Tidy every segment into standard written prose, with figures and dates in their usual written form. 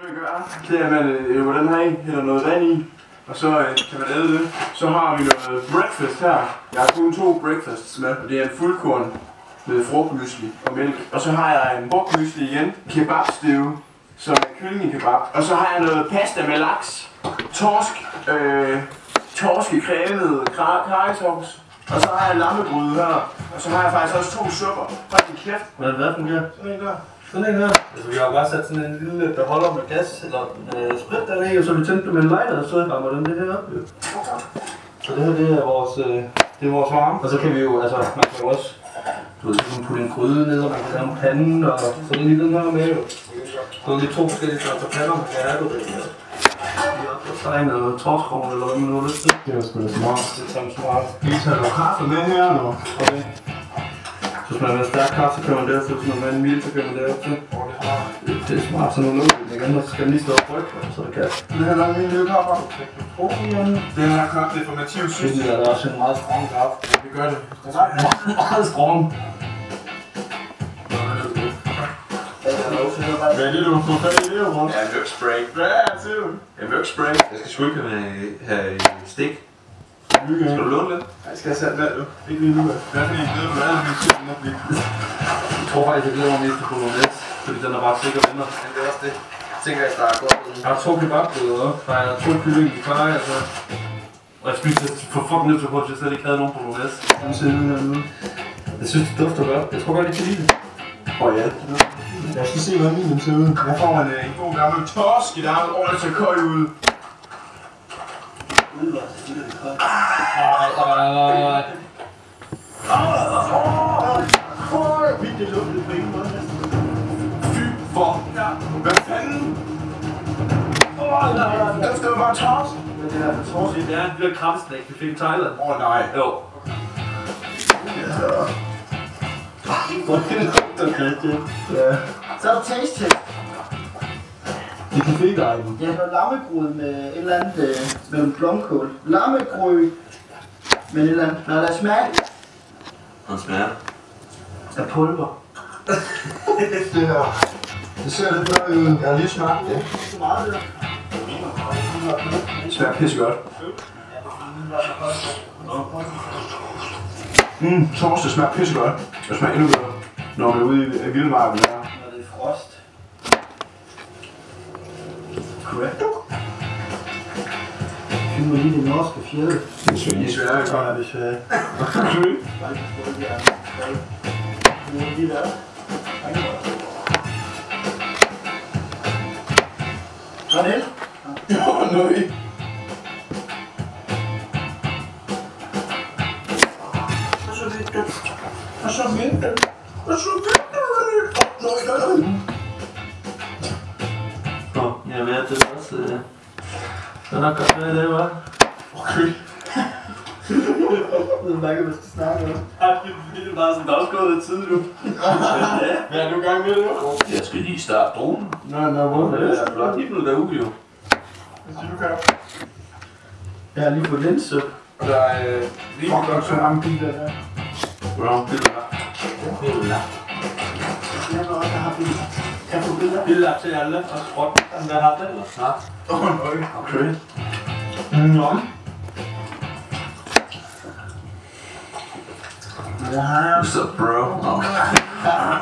vil gøre, det er, at man hiver den her i, hælder noget vand i, og så kan man æde det. Så har vi noget breakfast her. Jeg har kun 2 breakfasts med, og det er en fuldkorn med frugtmysli og mælk. Og så har jeg en frugtmysli igen, kebabstøve, som er kyllingekebab. Og så har jeg noget pasta med laks, torskecremet karrysovs. Og så har jeg lammegryde her. Og så har jeg faktisk også 2 supper. Hold din kæft. Hvad fungerer? Sådan en der. Sådan en her. Altså, vi har bare sat sådan en lille beholder med gas eller sprit dernede, og så vi tændte med en lighter, og så rammer den det her op. Så det her, det er vores varme. Og så kan vi jo, altså, man kan jo også, du ved, så kan man putte en gryde ned, og man kan lave en pande, og så er lige den her med jo. Så er det 2 forskellige slags pander, man kan have det. Så er noget torskrogen eller hvad man nu har lyst til. Det er sgu da smart. Det er sammen smart. Vi tager noget kaffe med her nu. Okay. Så hvis man vil have stærk kaffe, så kører man det, så hvis man vil have en mild, så kører man det op til. Det er smart, så nu lukker vi igen, og så skal den lige stå og brygge, så det kan. Det her er min lille kaffe. Den her kaffe, det er for Mathias synes. Det er også en meget strong kaffe. Vi gør det. Meget strong. Hvad er det, du får fat i det, Ron? Ja, mørkspray. Hvad er det, siger du? Ja, mørkspray. Jeg skal sgu ikke have stik. Skal du låne lidt? Nej, skal jeg sætte med, du? Ikke lige nu, hvad? Hvad er det, I glæder du alle mine ting, når vi... Jeg tror faktisk, jeg glæder mig mest til bolognese, fordi den er bare sikker venner. Men det er også det. Jeg tænker, jeg starter godt. Jeg har 2 kebabbrødre, og jeg har 2 kylling i karry, altså. Og jeg spiste for fucking nødt til at jeg slet ikke havde nogen bolognese. Den ser ud her nu. Jeg synes, det dufter godt. Jeg tror godt, jeg kan lide det. Ja. Jeg skal se, hvordan min ser ud. Jeg får en god gammel torsk i dag, og det ser køj ud. Det lugtede på ingen måde. Fy for. Hvad fanden? Den skal jo bare torsk. Men det er for torsk. Det er en lille krabbesnæk, vi fik i Thailand. Nej. Jo. Hvor det lugter rigtig. Ja. Så er der taste test. Det kan fik dig. Ja, noget lammegrød med et eller andet med en blomkål. Lammegrød med et eller andet. Når der er smag. Hvad smager Af pulver. Det her. Det ser lidt bedre ud. Jeg har lige smagt det. Så meget der. Det smager pisse godt. Torsk, det smager pisse godt. Det smager endnu bedre, når man er ude i vildmarken. Når det er frost. Correct. Find mig lige det norske fjerde. Det er svært. Det er svært, Ja, det er svært. Sådan det? Åh, nøj. Og så vente. Nå, jeg ved, at det er også... Det er nok godt med det, hva'? Okay. Jeg ved ikke, hvad skal snakke om. Det er bare sådan, der er også gået lidt tid nu. Hvad er du i gang med det? Jeg skal lige starte dronen. Hvorfor Det er flot himmel derude, jo. Hvad siger du, Kære? Jeg har lige fået linse. Og der er lige godt så mange biler der. Wow, det er Jeg har også haft biler. Kan jeg få billeder? billeder til alle, og skråt. Hvad har det, eller? Snart. Nøj. Okay. Nå. Det har jeg. What's up, bro?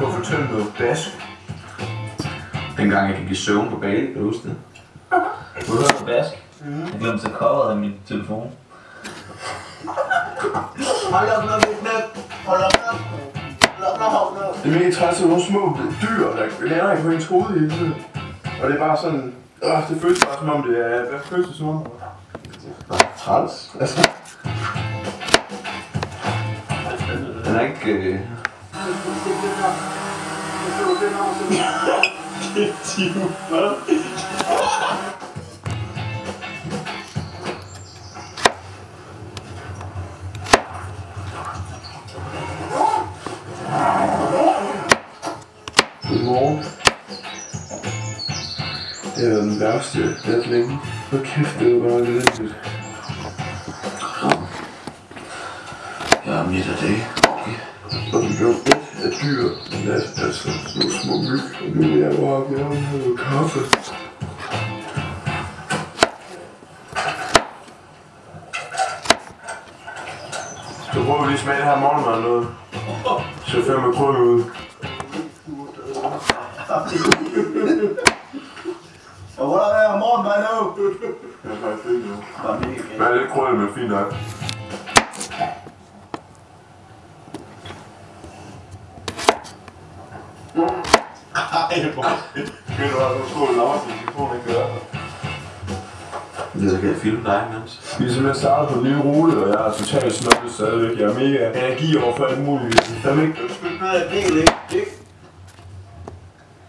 Hvorfor tømmer du bask? Dengang jeg gik i søvn på Bali, kan du huske det? Du hører på bask. Jeg glemte at coveret af min telefon. Hold op, når vi er med. Hold op, når. Det er mega træls, at nogle små dyr, der lander ikke på ens hoved hele tiden. Og det er bare sådan... det føles bare som om det er... Hvad føles det som om? Træls. Altså... Den er ikke... Godmorgen. Det er den værste ret længe. Hvor kæft, det var bare lidt. Jeg er midt af det. Og vi blev et af dyr i nat, altså sådan nogle små myg. Og nu vil jeg bare gerne have noget kaffe. lige smage det her morgenmad noget. Så jeg fandme krydder ud. Og hvor er der morgenmad nu? Jeg er faktisk ikke nu. Men det er lidt krydder med fint nok. Ej, hvor fedt. Ved du hvad, du tror, at Lars' telefon ikke gør. Det er så kan jeg filme dig, Niels. Vi er simpelthen startet på en lille rute, og jeg er totalt snobbet stadigvæk. Jeg er mega energi over for alt muligt. Det er ikke.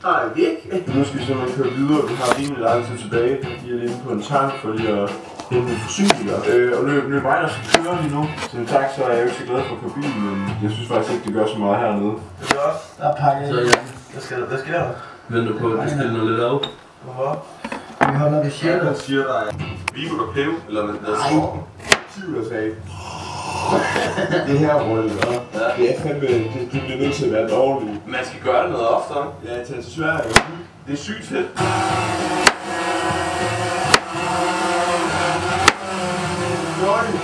Nej, væk. Nu skal vi simpelthen køre videre. Vi har rimelig lang tid tilbage. Vi er lige på en tank for lige at hente nogle forsyninger. Og nu er mig, der skal køre lige nu. Som tak, så er jeg jo ikke så glad for at køre bilen, men jeg synes faktisk ikke, det gør så meget hernede. Det er også. Der er pakket. Så ja, hvad sker der? Venter på, at det stiller noget lidt af. Hvorfor? Vi holder det sjældent. Han siger dig, Vigo der pæve, eller hvad der står. Der sagde. Det her rulle, det er fandme, det bliver nødt til at være dårligt. Man skal gøre det noget oftere. Ja, jeg tager til Sverige. Det er sygt fedt. Dårligt.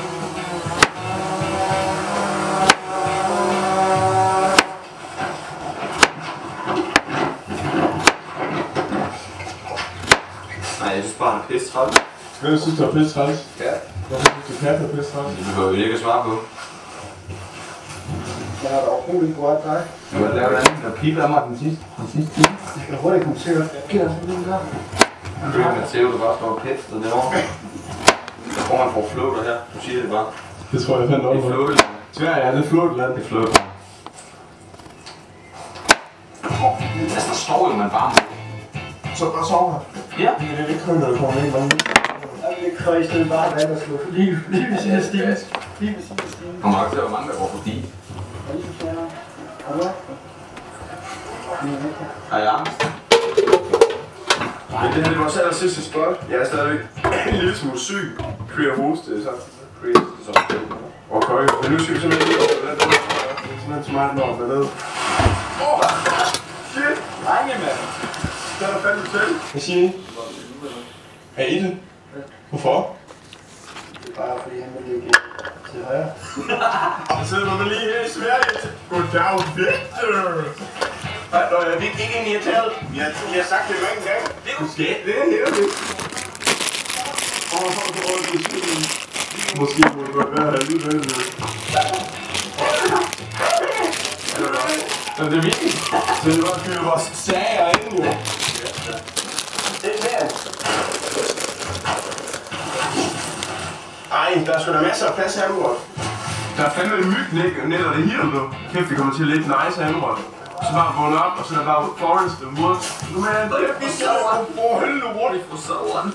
Nej, jeg synes bare, han er pisse træt. Hvad synes du er pisse træls? Ja. Hvorfor synes du katte er pisse træls? Det behøver vi ikke at svare på. Jeg har da overhovedet ikke rørt dig. Hvad laver den? Der piper af mig den sidste time. Jeg kan hurtigt komme til at give dig sådan en gang. Det er Matteo, der bare står pæstet derovre. Jeg tror, man får floater her. Du siger det bare. Det tror jeg fandme Det også. er floater. Sverige, ja, det er flot land. Det er floater. Altså, der står jo, man bare må. Så bare sover. Ja. Det er ikke kun, når der kommer ind mange. Jeg vil ikke krøje i stedet bare vand og slå. Lige ved siden af stien. Lige ved siden af stien. Der kommer nok til at være mange, der går forbi. Og lige så fjerner. Har du Har jeg angst? Men det her er vores aller sidste spot. Jeg er stadigvæk en lille smule syg. Kriger hoste, så kriger så. Og køj. Men nu skal vi simpelthen lige over den der. Det er simpelthen så meget, når man er nede. Shit! Drenge, mand. Det er der fandme til. Hvad siger I? Er I det? Hvorfor? Det er bare fordi, han vil ligge til højre. Så sidder man lige her i Sverige. Goddag, Victor! Når jeg ikke ind i hotellet. Jeg har sagt det mange gange. Det er jo skat. Det er her, det. Måske må det godt være her alligevel. Så det er vigtigt. Så det var fylde vores sager ind, jo. Det er der. Ej, der er sgu da masser af plads her, Urot. Der er fandme en myg net, og det hele nu. Kæft, det kommer til at ligge nice her, Urot. Så bare vågne op, og så er der bare Forrest og Woods. Nu er det vi sover. Hold nu hurtigt for soveren.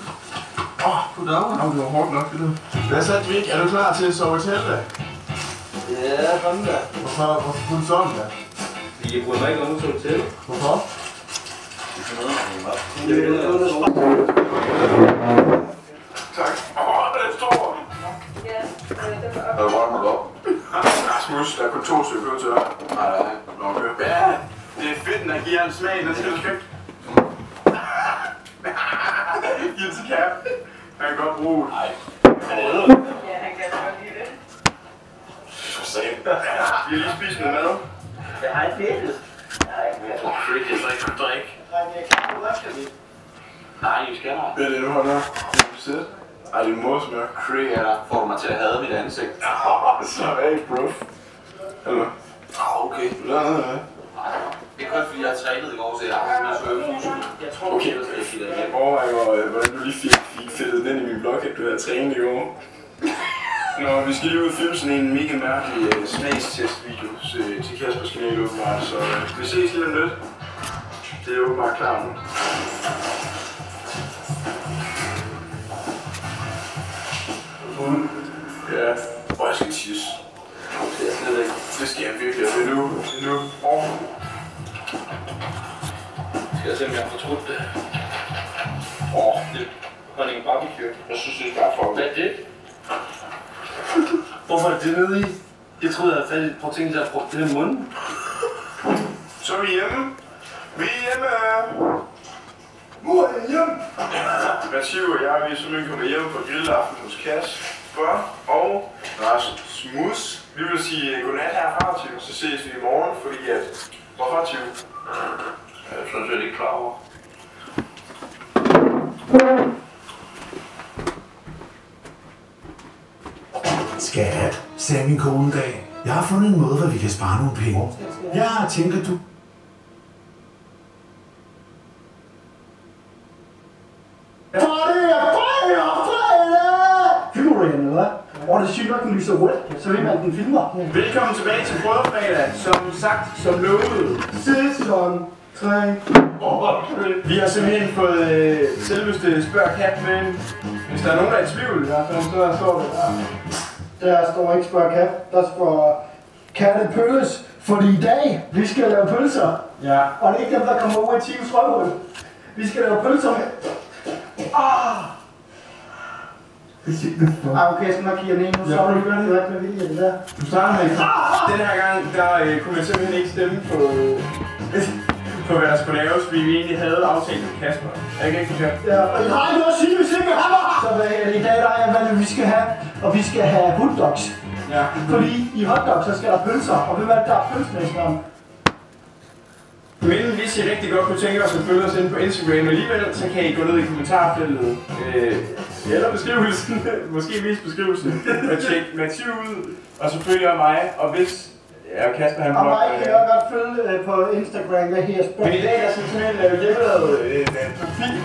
Goddag. Det var hårdt nok, det der. Hvad så, Dvik? Er du klar til at sove i teltet? Ja, sådan der. Hvorfor kun sådan der? Jeg bryder mig ikke om at tage til. Hvorfor? Tak. Den er stor. Jeg vil bare mig op. Rasmus, der er kun 2 stykker til dig. Nej. Okay. Ja, det er fedt, den der giver en smag, den skal du skægt. Giv til Cap. Han kan godt bruge det. Nej. Ja, han kan godt lide det. For satan. Vi har lige spist noget mad. Jeg har ikke fættet. Freak, jeg så ikke kunne drikke. Nej, vi skal der. Hvad er det, du holder? Det er besæt. Ej, det er morsmør. Freak er der. Får du mig til at hade mit ansigt. Slap af, bro. Eller? Okay. Ja. Det er kun fordi, jeg har trænet i går, så jeg har haft med svømmemuskel. Jeg tror, Okay. ellers vil jeg sige det Jeg igen. overvejer, hvordan du lige fik fedtet den i min blog, at du havde trænet i går. Nå, vi skal lige ud og filme sådan en mega mærkelig smagstest-video til Kaspers kanal åbenbart, så vi ses lige om lidt. Det er åbenbart klar nu. Ja, og jeg skal tisse. Det er slet ikke. Det skal jeg virkelig, og det er nu. Skal jeg se, om jeg har fortrudt det? Det er honning barbecue. Jeg synes, det er bare for. Hvad er det? Hvorfor er det nede i? Jeg troede, jeg havde fat i protein til at frugt det i munden. Så er vi hjemme. Vi er hjemme. Hvor er jeg hjemme? Mathieu og jeg er simpelthen kommet hjem på grillaften hos Kasper, og Rasmus. Vi vil sige godnat herfra, Tim. Så ses vi i morgen, fordi at... Hvorfor, Tim? Jeg er sådan set ikke klar over. Skat, sagde min kone en dag. Jeg har fundet en måde, hvor vi kan spare nogle penge. Ja, tænker du. Filmer du hende, eller hvad? Det er sygt nok, den lyser rødt, så ved man, at den filmer. Velkommen tilbage til Brødrefredag, som sagt, som lovet. Sæson 3. Vi har simpelthen fået selveste spørg kat med. Hvis der er nogen, der er i tvivl, i hvert fald, så står det der. Der står ikke spørg kat, der står katte pølles. Fordi i dag, vi skal lave pølser. Ja. Og det er ikke dem, der kommer ud af Tives røvhul. Vi skal lave pølser med... Okay, jeg skal nok give den en. Nu så du gør det ikke med vilje, det der. Du starter med den her gang, der kunne man simpelthen ikke stemme på hvad der skulle laves, fordi vi egentlig havde aftalt med Kasper. Er ikke rigtigt, Kasper? Ja, og jeg har ikke noget at sige, hvis ikke han var. Så i dag der er hvad vi skal have, og vi skal have hotdogs. Ja. Fordi i hotdogs, så skal der pølser, og hvem er det, der er pølsemesteren? Men hvis I rigtig godt kunne tænke os at følge os ind på Instagram alligevel, så kan I gå ned i kommentarfeltet, eller beskrivelsen, måske mest beskrivelsen, og tjekke Mathieu ud, og så følger mig, og hvis Kasper han og mig kan jeg godt følge på Instagram, hvad her spørger. Men i dag der skal vi simpelthen lave hjemmelavet profil.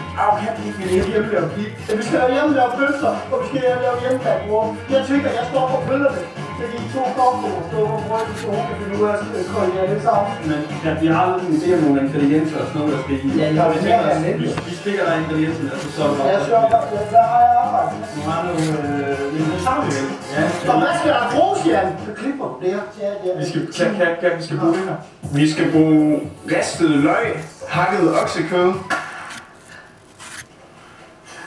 Kan vi ikke lave hjemmelavet profil? Ja, vi skal lave hjemmelavet pølser, og vi skal lave hjemmelavet bror. Jeg tænker, jeg står på pøllerne. Så de 2 kopper står på brødet, så hun kan finde ud af at koordinere det sammen. Men ja, vi har lidt en idé om nogle ingredienser og sådan noget, der skal i. Ja, vi tænker os, vi stikker der ingredienserne, og så er det ja, så der har jeg arbejdet. Nu har nogle inventarmæl. Ja. Og hvad skal der bruges, Jan? Så klipper du det her. Vi skal bruge det her. Vi skal bruge ristet løg, hakket oksekød.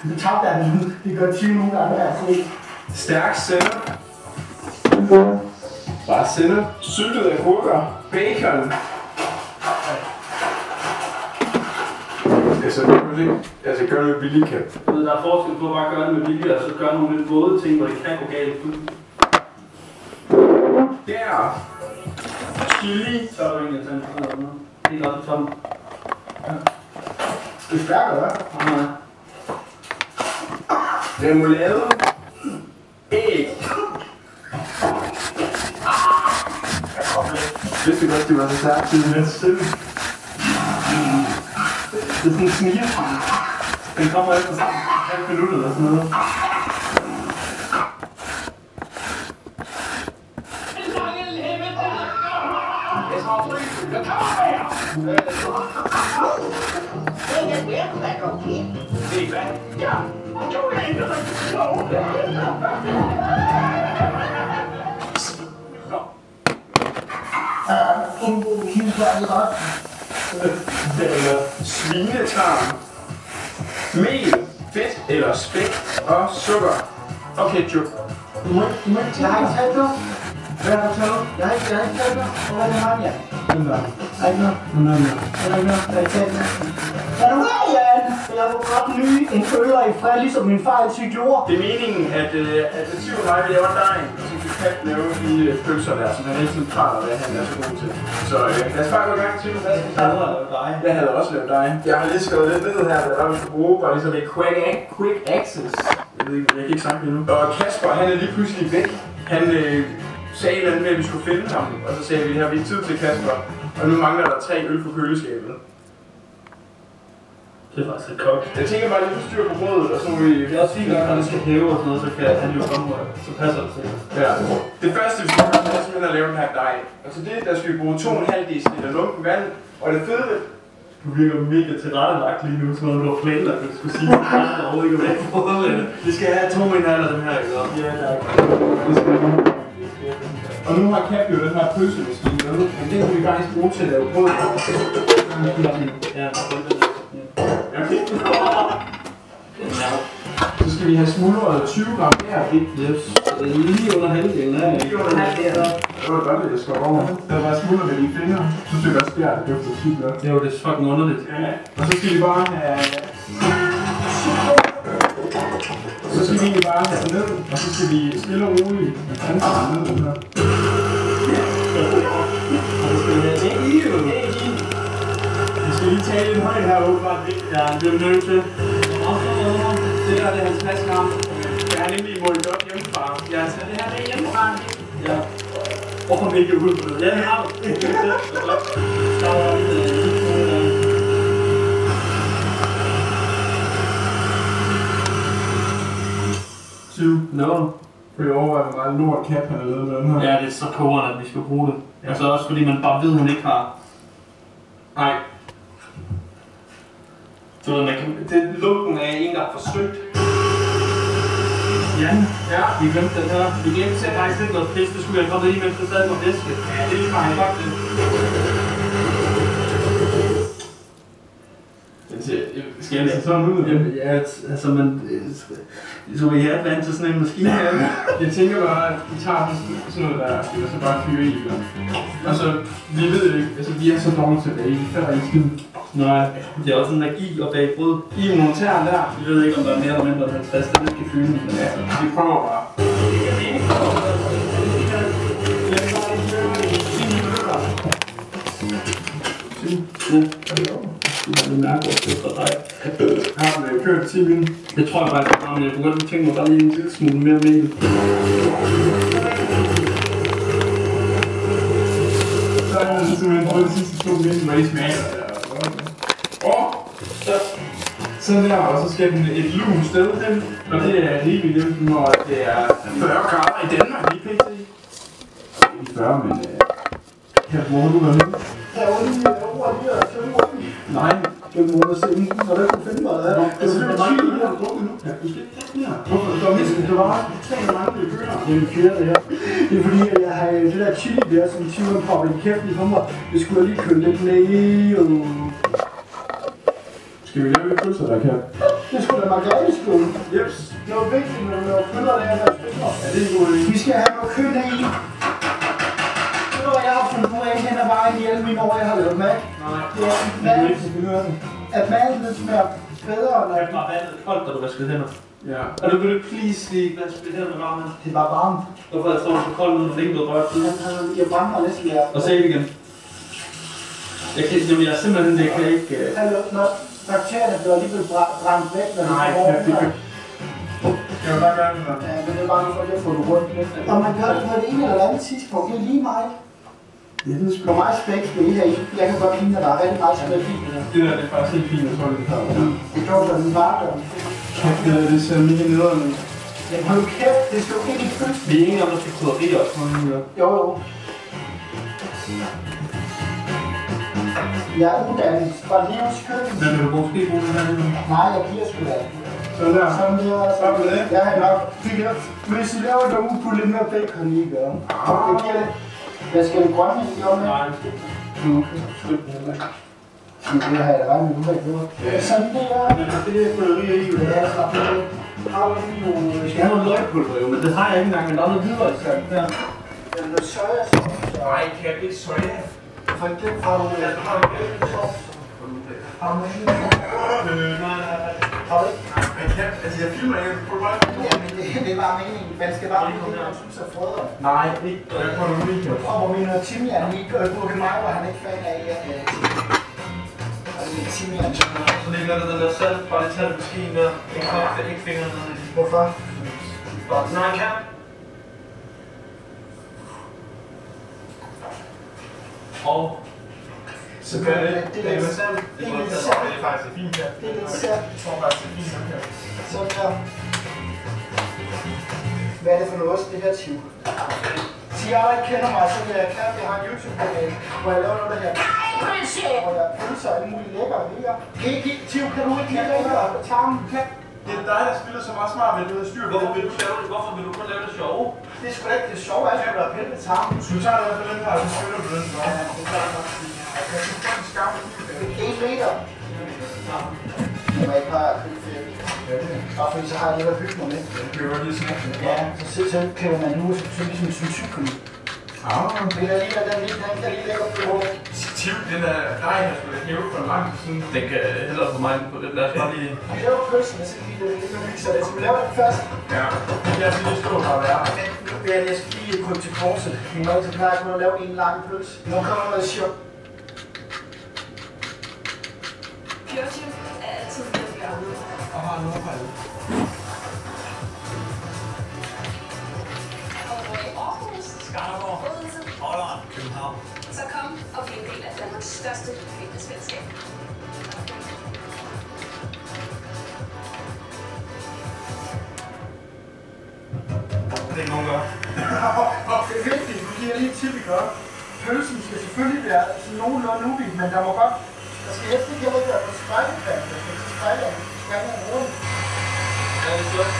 Det tabte jeg den. Det gør 20 nogle gange her. Stærk sennep. Bare sennep. Syltede agurker. Bacon. Altså gør det med vilje, kan. Der er forskel på at bare gøre det med vilje, og så gøre nogle lidt våde ting, hvor det kan gå galt. Der. Chili. Så er der egentlig at tage noget. Helt op i toppen. Det er stærkt, hva'? Remoulade. Æg. Vidste du godt, det var så stærkt til den stille? Det er sådan en sniger. Den kommer efter 5 minutter eller sådan noget. Svinetarm, mel, fedt eller spæk og sukker og ketchup. Jeg har ikke talt dig. Hvad har du talt? Jeg har ikke talt dig. Hvad er det, han ja? Er ikke noget? Er der ikke noget? Der er ikke talt dig. Er du her, Jan? Jeg vil godt nye en føler i fred, ligesom min far altid gjorde. Det er meningen, at Mathieu og mig vil lave dejen, og så kan Kat lave de pølser der, som han altid praler, hvad han er så god til. Så lad os bare gå i gang til. Jeg havde også lavet dig. Jeg har lige skrevet lidt ned her, hvad vi skal bruge, bare ligesom et quick access. Jeg kan ikke sagt det endnu. Og Kasper, han er lige pludselig væk. Han sagde et eller andet med, at vi skulle finde ham, og så sagde vi, her vi tid til Kasper, og nu mangler der 3 øl på køleskabet. Det er faktisk et kok. Jeg tænker bare lidt styr på brødet, og så må vi... Det er også fint, når det skal hæve og sådan noget, så kan han jo komme, så passer det sikkert. Ja. Det første, vi skal gøre, er simpelthen at lave den her dej. Og til det, der skal vi bruge 2,5 dl lunken vand, og det fede... Du virker mega tilrettelagt lige nu, som om du har planlagt, at du skulle sige, at du overhovedet ikke er med på det. Vi skal have 2 af dem her, ikke? Ja, tak. Og nu har Cap jo den her pølsemaskine med, men det kan vi faktisk bruge til at lave brød. Ja, okay. Så skal vi have smuldret 20 gram her. Yes. Lige under halvdelen af det. Lige under halvdelen. Det var godt, at jeg skrev over. Der var smuldret med dine fingre. Så synes jeg også, det dufter sygt godt. Jo, det er fucking underligt. Ja. Og så skal vi bare have... Så skal skal vi egentlig bare have ned, og så skal vi stille og roligt transfere ned den her. Og det skal være det i jo. Vi skal lige tale lidt højt her åbenbart. Ja, det er nødt til. Det der, det er 50 gram. Jeg har nemlig målt op hjemmefra. Jeg har taget det her med hjemmefra. Ja. Hvorfor vil ikke ud på det? Ja, det har du. Så er det 7. Nå. Fordi overveje, hvor meget lort Cap han har lavet med den her. Ja, det er så kogerne, at vi skal bruge det. Ja. Altså også fordi man bare ved, at han ikke har... Nej. Du ved, man kan... Det lugten af en, der har forsøgt. Ja, vi glemte det her. Vi glemte selv faktisk lidt noget pis. Det skulle vi have kommet i, mens det stadig var væske. Ja, det er lige meget godt det. Skal jeg se sådan ud? Ja, altså man... Så vi er vant til sådan en maskine her. Jeg tænker bare, at vi tager sådan noget der, og så bare fyre i. Og så, vi ved ikke, altså vi er så dårlige tilbage, vi fatter ikke skid. Nej, det er også en magi at bage brød. I er nogle tæren der. Vi ved ikke, om der er mere eller mindre end 50, det skal fylde. Men ja, vi prøver bare. Det mærker også det for dig. Har du kørt 10 minutter? Det tror jeg faktisk, men jeg kunne godt tænke mig bare lige en lille smule mere mel. Så har jeg simpelthen prøvet de sidste 2 minutter, hvor I smager. Sådan der, og så skal den et lunt sted hen, og det er helt vildt, når det er 40 grader i Danmark lige pt. Ikke 40, men hvor har du været nu? Herude i over lige og tømme ryggen. Nej, 5 måneder siden, og der kunne finde mig der. det er selvfølgelig chili, der er drukket nu. Ja, du skal ikke drikke mere. Hvorfor? Det var bare 3 mange, vi kører. Det er en fjerde, det her. Det er fordi, at jeg har det der chili der, som tyven popper i kæften på mig. Det skulle jeg lige køle lidt ned og... Skal vi lave lidt pølser, der kan? Det skulle da margariteskål. Jeps. Noget vigtigt, når du laver pølser, der er der spiller. Ja, det er en god idé. Vi skal have noget kød ned i. Det er noget, jeg har fundet ud af hen ad vejen i alle mine år, jeg har lavet mad. Nej, det er at maden den smager bedre, når Det var vandet koldt, da du vaskede hænder. ja. Og du vil du please lige vaske hænderne varme? det var varmt. Hvorfor er det så koldt ud, og ikke blevet rørt ud? Jeg brændte mig næsten der. Og se det igen. Jeg er simpelthen, det kan ikke... Hallo, når bakterierne bliver alligevel brændt væk, når Nej, det det skal jeg bare gøre det der. Ja, men det er bare for at få det rundt lidt. Og man gør det på det ene eller andet tidspunkt, det er lige meget. Det er sgu. Hvor meget spæk skal I have i? Jeg kan godt lide, at der er rigtig meget spæk i. Det der, det er faktisk helt fint, at så det her. Det går da den varme. Det ser mega nederen ud. Jamen hold kæft, det skal jo ikke i følelse. Vi er enige om, at der skal krydderi også. Jo. Jeg er uddannet fra livets køkken. Men vil du måske bruge den her? Nej, jeg giver sgu da. Sådan der. Sådan der. Sådan med det. Jeg har nok. Hvis I laver det ude, putte lidt mere bacon i, gør. Jeg giver det. Hvad skal det grønne i om med? Nej. Det har jeg da regnet med, at sådan der. Det er krydderier i, Ja, jeg slapper af. Har du lige nogle... Jeg skal have noget løgpulver jo, men det har jeg ikke engang, men der er noget videre i stedet der. Jamen, noget sojasauce. Nej, kan jeg ikke soja? For eksempel har du... Har du ikke? Har du ikke? Nej. Har du ikke? Altså, jeg filmer ikke på mig. Jamen, det er bare meningen. Man skal bare blive det, man synes er frødder. Nej, ikke. Jeg kommer nu lige. Nu kommer min timian lige og gurkemeje, hvor han ikke fan af, at timian. Så ligger der den der salt, bare lidt talt maskinen der. Ikke kogte, ikke fingrene ned i. Hvorfor? Nej, kan. Og Så gør det. Det er lidt salt. Det er faktisk fint her. Det er lidt salt. Jeg tror faktisk, det er fint her. Sådan der. Hvad er det for noget ost, det her Tiv? Sig, jeg ikke kender mig, så jeg kan. Jeg har en YouTube-kanal, hvor jeg laver noget af det her. Hvor jeg pølser alle mulige lækre vejer. Tiv, kan du ikke lige ringe og tarmen? Det er dig, der spiller så meget smart, men du har styr på hvorfor det. vil du kun lave det sjove? Det er sgu da ikke det sjove, at jeg skulle da pille med tarmen. Så du tager noget for den her, og så spiller du den. Ja, det gør jeg nok. Jeg synes, det er en skam. 1 meter. Jeg må ikke bare købe fedt. Og fordi så har jeg lidt at hygge mig med. Det kan jo godt lige snakke. Ja, så klipper man nu, og så ligesom en cykel. Det er lige, at den lille, han kan lige lægge op på. Den der dej, der skulle hæve for langt siden. Den kan hellere på mig på den. Lad os bare lige... Vi laver pølsen, og så lige det ligger og mixer det. Så vi laver den først. Ja, jeg skal lige stå her og være. Men nu bliver jeg skal lige gå til korset. Vi må altid pleje kun at lave en lang pølse. Nu kommer noget sjov. Pjortje er altid virkelig gammel. Og har noget på det. Og i Aarhus, Skanderborg, Odense, Holland, København. så kom og bliv en del af Danmarks største fitnessfællesskab. Det er nogen gør. Det er vigtigt, du giver lige et tip, vi gør. Pølsen skal selvfølgelig være nogenlunde ubi, men der må godt... Der skal helst ikke heller være på spejlekant. Der skal ikke spejle rundt. Ja, det er godt.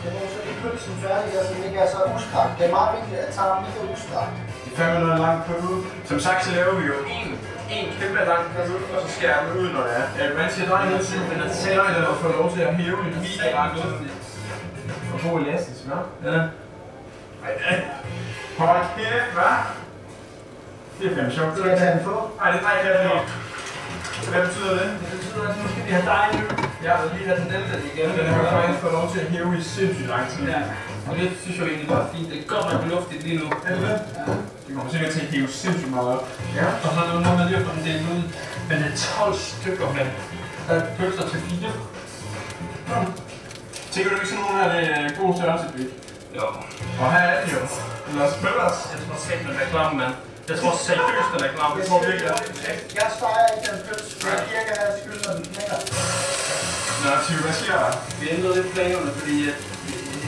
Jeg må så lige pølsen færdig, så den ikke er så ustrakt. Det er meget vigtigt, at tage den ikke er ustrakt. Det er fandme noget langt på ud. Som sagt, så laver vi jo en kæmpe lang pøl, og så skærer den ud, når det er. Man siger drej ned til, men at sætte og få lov til at hæve en mega langt ud. Og få elastisk, hva'? Ja. Hold kæft, hva'? Det er fandme sjovt. Skal jeg tage den på? Ej, det drejer jeg lige. Hvad betyder det? Det betyder, at nu skal vi have dig nu. Jeg vil lige have den ældre igen. Den har faktisk fået lov til at hæve i sindssygt lang tid. Ja. Og det synes jeg egentlig bare er fint. Det er godt nok luftigt lige nu. Er det det? Ja. Det kommer sikkert til at hæve sindssygt meget op. Ja. Og så er det jo noget med lige at få den delt ud. Men det er 12 stykker, men der er pølser til 4. Tænker du ikke sådan nogen her, det er god størrelse, Bik? Jo. Og her er de jo. Lad os spille os. Jeg tror selv, den er klam, mand. Jeg tror seriøst, den er klam. Jeg tror virkelig, Jeg steger ikke den pølse. Jeg kan have skyld, når den knækker. Nå, Tiv, hvad sker der? Vi ændrede lidt planerne, fordi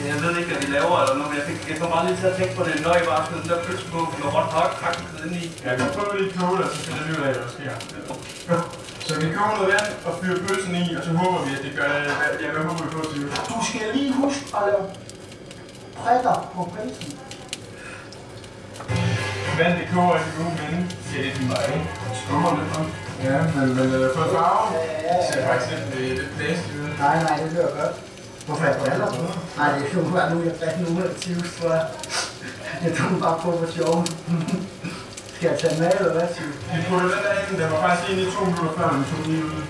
jeg ved ikke, hvad vi laver eller noget, men jeg får bare lige til at tænke på det, når I bare skyder den der pølse på, for noget råt hakket inde i. Ja, vi prøver lige at koge det, og så finder vi ud af, hvad der sker. Så vi koger noget vand og fyrer pølsen i, og så håber vi, at det gør det. Ja, hvad håber vi på, Tiv? Du skal lige huske at lave prikker på pølsen. Vand, det koger ikke god mening. Det er lidt mig, ikke? Skummer lidt, hva'? Ja, men for farve ser faktisk lidt blæstigt ud. Nej, det lyder godt. Hvorfor er det aldrig på? Nej, det er jo bare nu, jeg drikker nu af Tivs, tror jeg. Jeg tog bare på for sjov. Skal jeg tage med, eller hvad, Tiv? Vi putter den der ind, den var faktisk inde i 2 minutter før, vi tog den lige ud.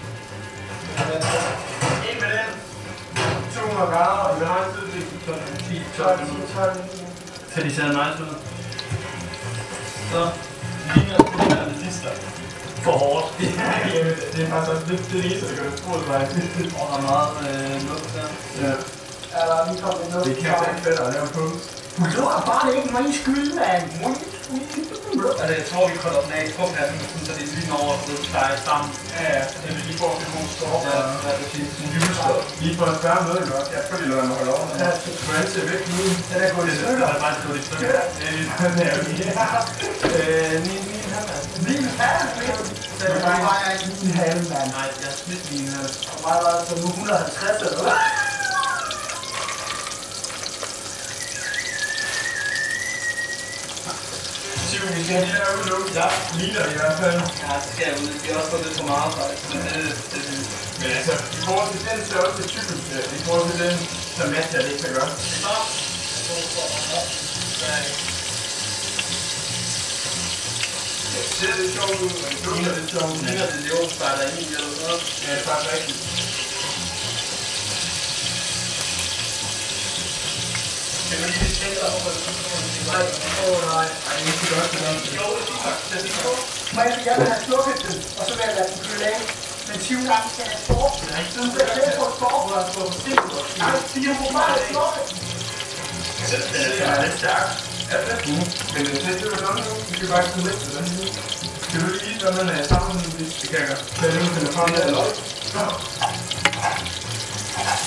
Ind med den. 200 grader, og vi har en tid til 10-12 minutter. Kan de se nice ud? Så Ligner det sidste. for hårdt. Ja, det er faktisk også det eneste, der gør det troligt faktisk. Og der er meget luft der. Ja. Er der lige kommet noget? Det kan jeg ikke bedre at lave på. Du lukker bare ikke mig i skyld, mand. Altså, jeg tror, vi kolder den af i truphatten, så det er lige når det plejer sammen. Ja, det vil lige få en god stop. Ja, præcis. En julestop. Lige for at spørge noget, ikke også? Jeg får lige lade mig holde over. Ja, Hvordan ser væk nu? den er gået i stykker. Det er bare gået i stykker. Det er lige sådan her. 9,5. Den vejer ikke 9,5, mand. Nej, jeg har smidt mine her. Og mig var det så nu 150 eller hvad? Vi skal have de der ud nu. Ja, ligner i hvert fald. Ja, det skal jeg ud. Det er også gået lidt for meget, faktisk. Men det Men altså, i forhold til den størrelse typen, i forhold til den, så matcher det ikke så godt. Det ser lidt sjovt ud, men det lugter lidt sjovt. ligner det leverpostej, der er i eller noget. Ja, det er faktisk rigtigt. Kan du lige tjekke dig over? Nej, nej. Ej, det er ikke så godt, det der. Jo, det er godt. Det er godt. Men jeg vil have slukket den, og så vil jeg lade den køle af. Men 20 gange skal jeg sport. Du skal have på sport. Du har fået forsinket os. Nej, 4 på mig at slukke den. Det er lidt stærkt. Ja, det er det. Men det er jo sådan nu. Vi skal bare kunne lægge til den nu. Skal du lige vise, hvad man er sammen med det? Det kan jeg godt. Så er det nu, den er frem der, eller?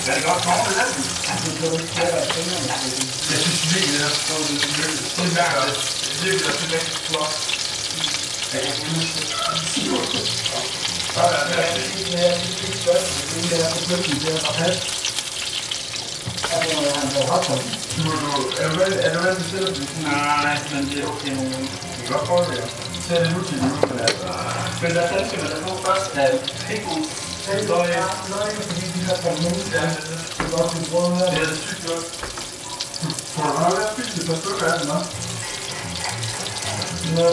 Er det godt kommet med den? Jeg synes virkelig, det her står lidt virkelig. Det er mærker det. Det er virkelig, at det er rigtig flot. Jeg kan ikke huske det. Sådan der. Er du vel bestiller det? Nej, men det er okay nogle gange. Det kan godt prøve det, ja. Så er det nu til jul, men altså... Men hvad fanden skal man da få først? Ja, pickles. Løg, fordi de her kommer ud. Ja, Det er godt, vi bruger her. det er sygt godt. Får du nok at spise et par stykker af den, hva'? Ja.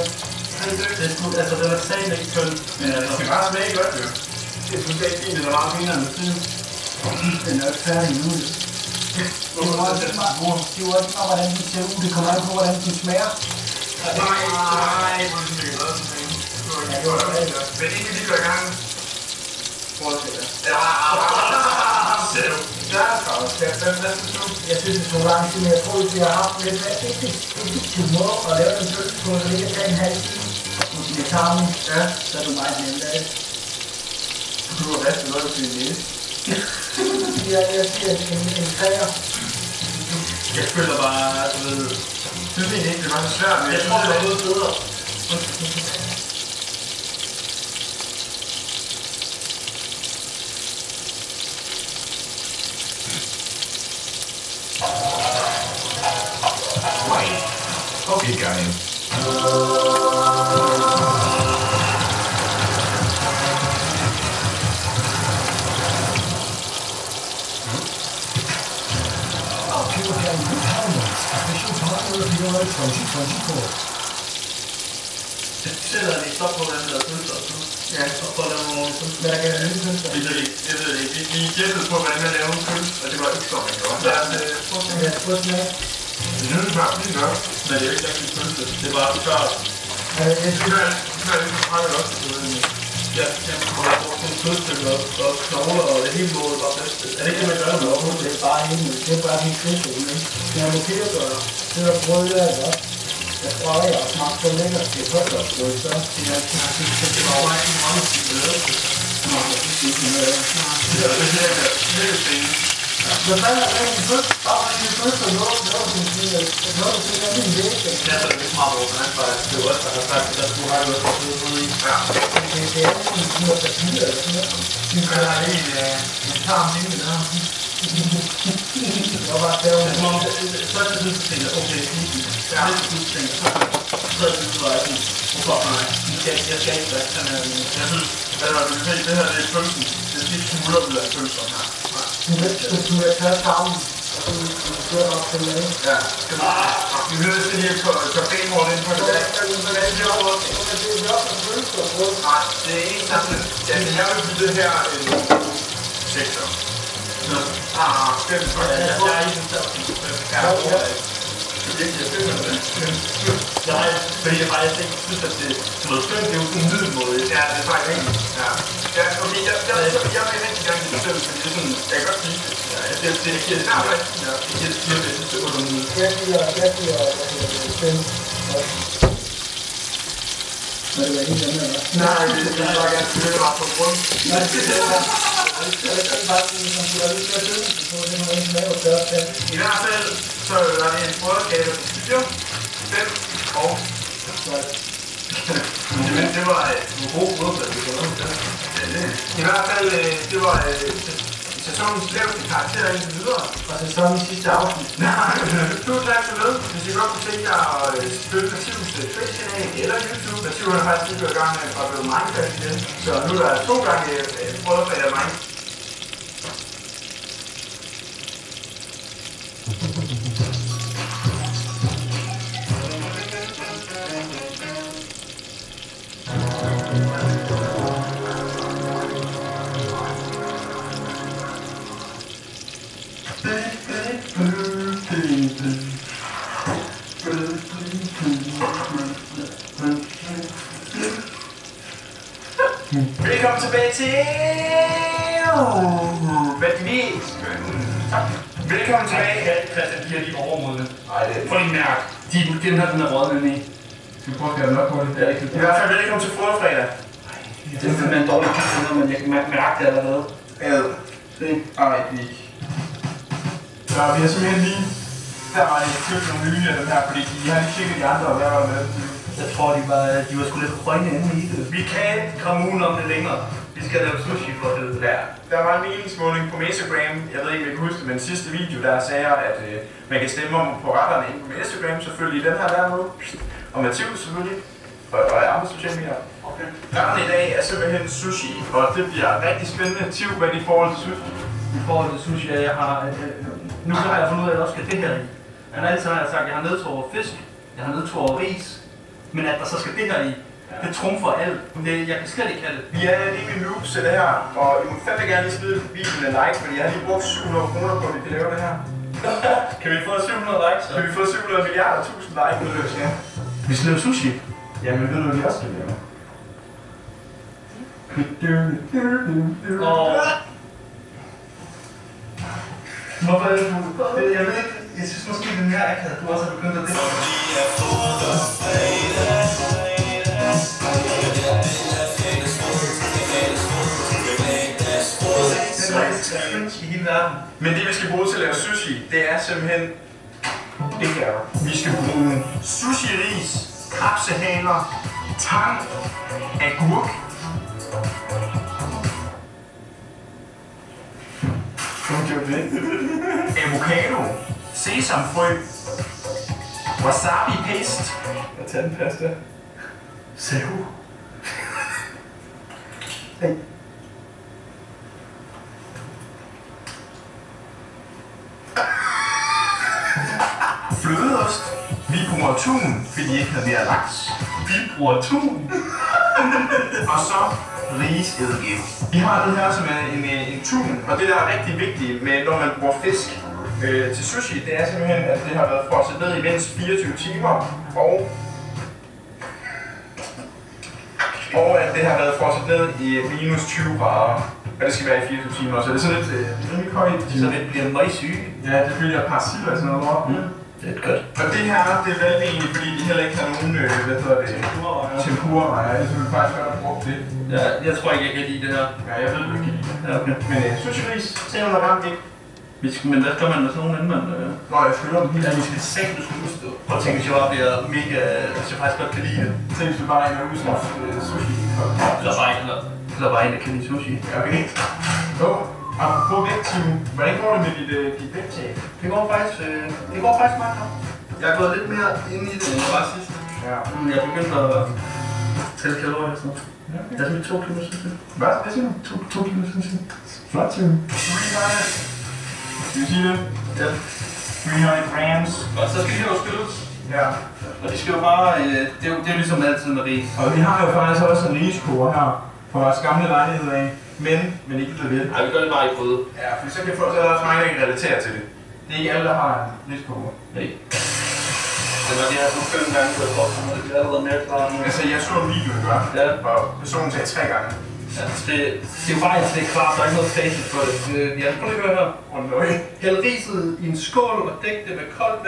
Det er sgu, altså den er sagen ikke køn. Men det skal bare smage godt, jo. Jeg synes ikke fint, det er meget finere end siden. Den er jo ikke færdig nu. Det er jo også bare, hvordan den ser ud. Det kommer an på, hvordan den smager. Nej, hvor er det ikke noget som en. Men ikke lige går i gang. Prøv at se det. Ja, ser du. Der er også. Jeg synes, det er så lang tid, men jeg tror, at vi har haft lidt mere effektiv måde at lave den pølse på, så det kan tage en halv time. Hvis vi tager den, så er det meget nemt af det. Du har ristet noget til din næse. Jeg siger, at en træer. Jeg føler bare, du ved... Jeg synes egentlig ikke, det var så svært, men jeg tror, det er noget bedre. Okay, geil. Sætter de stop på, hvordan der er pølser og sådan noget. Ja, og prøv at lave nogle ordentligt pølser. Hvad der kan være nye pølser? Jeg ved det ikke. Vi gættede på, hvordan man laver en pølse, og det var ikke så, man gjorde. Ja, prøv at smage. Det synes jeg bare fint nok. Men det er jo ikke rigtig pølse. Det er bare tørt. Jeg synes, Det er lidt for meget også. Ja, jeg har brugt nogle kødstykker og knogler og det hele målet bare bedst. Er det ikke det, man gør med overhovedet? det er bare helt det er bare helt fedt. Det er måske at gøre. Det er brød der, ikke også? Jeg tror, jeg har smagt så lækkert. Det er godt at brød, så. Det var jo ikke meget at sige med. Nå, jeg synes ikke, det er Det hvad fanden er det en pølse? Bare en pølse og noget, som siger, noget, som er min væg. Det er så lidt meget over, hvordan det er også, der har sagt, at du har jo også fået ud i. Ja. Det er sådan noget papir eller sådan noget. Det er en tarm inde der. Jeg var der jo. Første synes jeg tænker, okay, det er næste synes jeg tænker, så er det så er det, hvorfor nej, jeg skal ikke være sådan her. Jeg synes, at du kan se, det her det er pølsen. Det er skidt smuler ud af pølser her. Du er tørt sammen, og så kører op til mad. Ja. Vi vil nødt til lige at få benhårdt ind på det. Det er også en pølse og brød. Nej, det er ikke sådan. Jeg vil byde det her en sektor. Det er det godt. Jeg er i den der. Nej, fordi jeg faktisk ikke synes, at det er noget skønt, det er jo sådan en middelmåde. Ja, det er faktisk ikke. Ja. Ja, fordi jeg vil rigtig gerne lide det selv, fordi det er sådan, jeg kan godt lide det. Ja, det giver det nærmere. Ja, det giver det bedste økonomi. Jeg giver 5. Men det var ikke den her, Nej, det er bare gerne til det bare på grund. Nej, det er bare sådan, man skulle være lidt mere død, så det var ikke med at gøre det. I hvert fald, så er det en brødgave på 4, 5 og... Men det var en god brødgave. I hvert fald, det var sæsonens laveste karakter indtil videre. Og sæsonens sidste afsnit. Nej, tusind tak for med. Hvis I godt kunne tænke jer at støtte Nativs Twitch-kanal eller YouTube. Nativ har faktisk lige gået i gang med at blive Minecraft igen. Så nu er der 2 gange brødgave af Minecraft. Velkommen tilbage til... Velkommen tilbage. Christian, de er lige overmodne. Nej, det er... Prøv lige mærke. Den her, den er rådende i. Du prøver at gøre nok på det. I hvert fald velkommen til Foderfredag. Det er simpelthen en dårlig pizza, men jeg kan mærke det allerede. Ja. Ej, ikke. Så vi har simpelthen lige... Der var købt nogle nye af dem her, fordi de har lige tjekket de andre, og hvad var der med? Jeg tror, de var sgu lidt grønne inde i det. Vi kan ikke komme uden om det længere. Vi skal lave sushi for det. Ja. Der var en meningsmåling på Instagram. Jeg ved ikke, om I kan huske det, men sidste video, der sagde jeg, at man kan stemme om på retterne inde på Instagram. Selvfølgelig den her der nu. Og Mathilde selvfølgelig. Og andre sociale medier. Okay. Retten i dag er simpelthen sushi, og det bliver rigtig spændende. Tiv, hvad i forhold til sushi? I forhold til sushi, jeg har... Nu har jeg fundet ud af, at jeg også skal det her i. Han har altid sagt, at jeg har nedtur over fisk, jeg har nedtur over ris, men at der så skal det her i, det trumfer alt. Jeg kan slet ikke have det. Vi er lige ved noobs til det her, og I må fandme gerne lige smide videoen en like, fordi jeg har lige brugt 700 kroner på, at vi kan lave det her. Kan vi få 700 likes? Kan vi få 700 milliarder tusind likes på løs, ja? Vi skal lave sushi. Jamen, ved du, hvad vi også skal lave? Hvorfor er det du? Jeg ved ikke, jeg synes måske den her akavet, du også har begyndt at det. I hele verden. Men det vi skal bruge til at lave sushi, det er simpelthen det her. Vi skal bruge sushi-ris, krabsehaler, tang, agurk, avocado, sesamfrø, wasabi paste og tandpasta. Sav. Flødeost. Vi bruger tun, fordi de ikke havde mere laks. Vi bruger tun. Og så risedike. Vi har det her som er en tun, og det der er rigtig vigtigt med, når man bruger fisk til sushi, det er simpelthen, at det har været frosset ned i mindst 24 timer, og at det har været frosset ned i minus 20 grader. Og det skal være i 24 timer, så det er sådan lidt rimelig højt. Så det bliver møgsyge. Ja, det følger parasitter og sådan noget lort. Det er godt. Og det her, det er valgt egentlig, fordi de heller ikke har nogen, tempura-rejer. Jeg synes faktisk godt at bruge det. Ja, jeg tror ikke, jeg kan lide det her. Ja, jeg ved det ikke. Ja, okay. Men sushi-ris, 300 gram ikke. Men hvad gør man med sådan nogen, inden man... Nå, jeg skylder dem helt. Ja, vi skal sætte, du skal huske det. Prøv at tænke, hvis jeg bare bliver mega... Hvis jeg faktisk godt kan lide det. Tænk, hvis du bare er en af udslags sushi. Eller bare en, der kan lide sushi. Ja, okay. Så, apropos vægtteam. Hvordan går det med dit vægttab? Det går faktisk meget godt. Jeg er gået lidt mere ind i det, end jeg var sidst. Ja. Jeg er begyndt at tælle kalorier og sådan noget. Ja, okay. Jeg er sådan 2 kilo siden. Hvad? Det siger du? 2 kilo siden. Flot, Tim. 300. Skal vi sige det? Ja. 300 grams. Og så skal de jo skyldes. Ja. Og de skal jo bare, det er jo ligesom altid med ris. Og vi har jo faktisk også en riskoger her på vores gamle lejlighed af. Men ikke det ved. Nej, vi gør det bare i gryde. Ja, for så kan folk så også mange, der kan relatere til det. Det er ikke alle, der har en riskoger. Nej. Det var det her, du 5 gange på et år, og det er allerede mere klart nu. Altså, jeg så en video, gør, Ja. hvor personen sagde 3 gange. Ja, det er jo bare indtil det er klart, der er ikke noget facit for det. Ja, prøv lige at høre her. Hæld riset i en skål og dæk det med koldt vand.